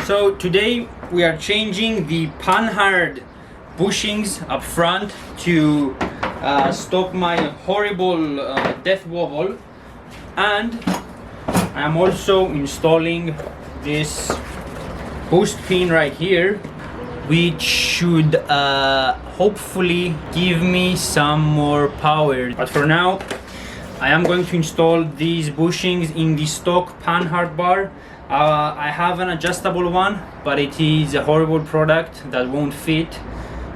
So today we are changing the Panhard bushings up front to stop my horrible death wobble, and I am also installing this boost pin right here, which should hopefully give me some more power. But for now I am going to install these bushings in the stock Panhard bar. I have an adjustable one, but it is a horrible product that won't fit.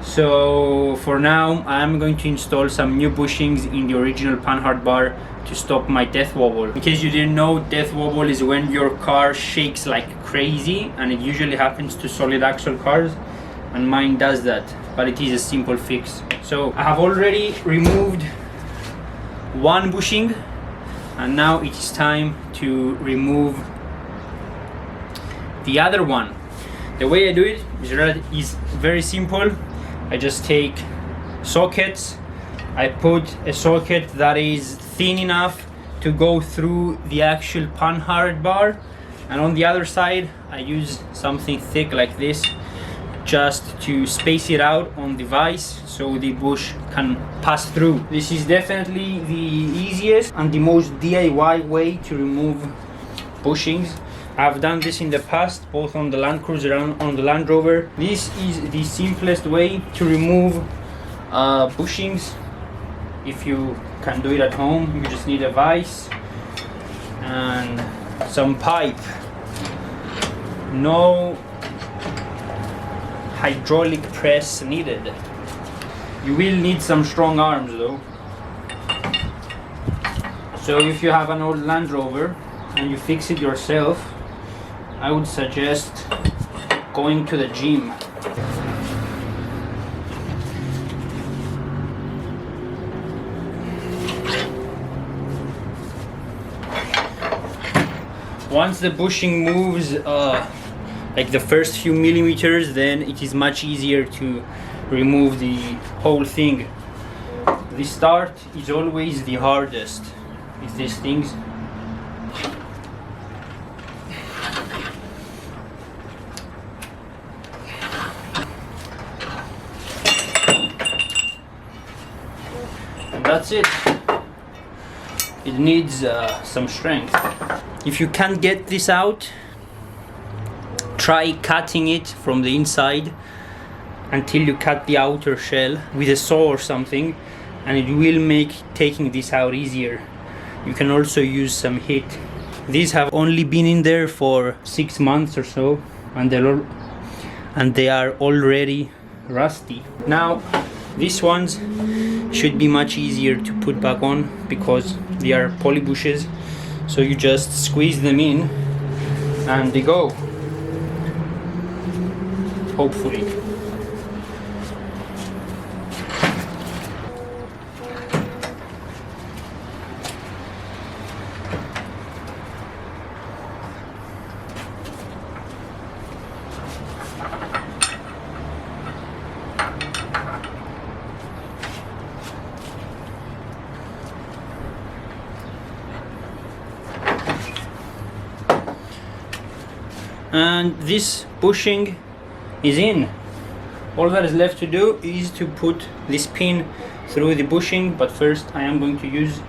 So for now I am going to install some new bushings in the original Panhard bar to stop my death wobble. In case you didn't know, death wobble is when your car shakes like crazy, and it usually happens to solid axle cars, and mine does that, but it is a simple fix. So I have already removed one bushing, and now it is time to remove the other one. The way I do it is very simple. I just take sockets, I put a socket that is thin enough to go through the actual Panhard bar, and on the other side I use something thick like this just to space it out on the vise so the bush can pass through. This is definitely the easiest and the most DIY way to remove bushings. I've done this in the past, both on the Land Cruiser and on the Land Rover. This is the simplest way to remove bushings. If you can do it at home, you just need a vise and some pipe. No hydraulic press needed. You will need some strong arms though. So if you have an old Land Rover and you fix it yourself, I would suggest going to the gym. Once the bushing moves like the first few millimeters, then it is much easier to remove the whole thing. The start is always the hardest with these things. And that's it. It needs some strength. If you can't get this out, try cutting it from the inside until you cut the outer shell with a saw or something, and it will make taking this out easier. You can also use some heat. These have only been in there for 6 months or so, and they are already rusty. Now these ones should be much easier to put back on because they are poly bushes, so you just squeeze them in and they go, hopefully. And this bushing is in. All that is left to do is to put this pin through the bushing, but first I am going to use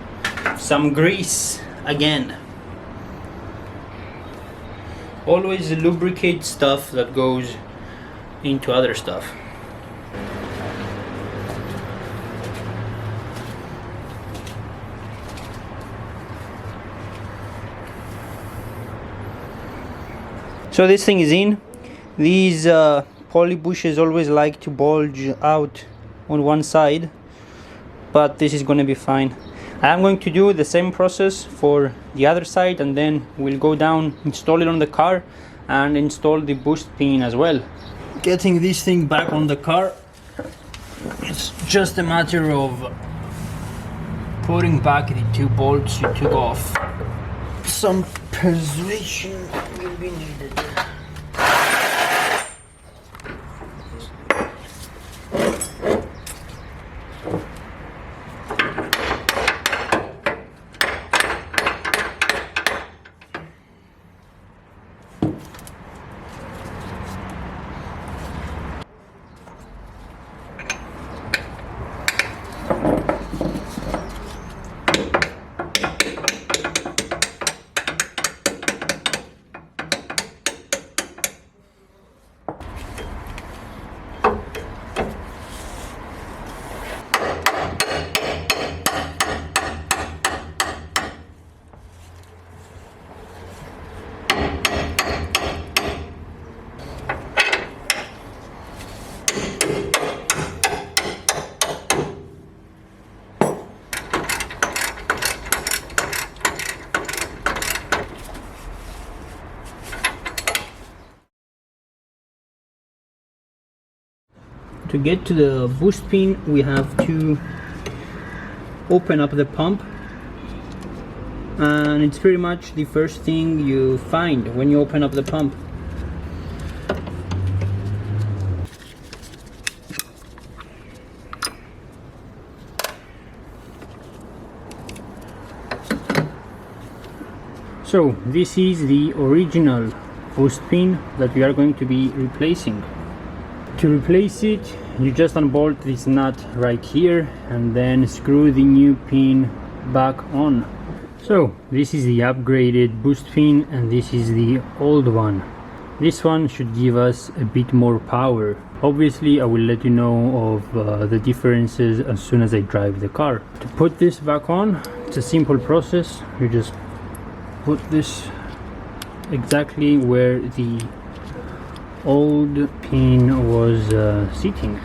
some grease again. Always lubricate stuff that goes into other stuff. So this thing is in. These poly bushes always like to bulge out on one side, but this is going to be fine. I am going to do the same process for the other side, and then we'll go down, install it on the car, and install the boost pin as well. Getting this thing back on the car, it's just a matter of putting back the 2 bolts you took off. Some persuasion will be needed. To get to the boost pin, we have to open up the pump, and it's pretty much the first thing you find when you open up the pump. So this is the original boost pin that we are going to be replacing. To replace it, you just unbolt this nut right here and then screw the new pin back on. So this is the upgraded boost pin and this is the old one. This one should give us a bit more power. Obviously I will let you know of the differences as soon as I drive the car. To put this back on, it's a simple process. You just put this exactly where the old pin was sitting.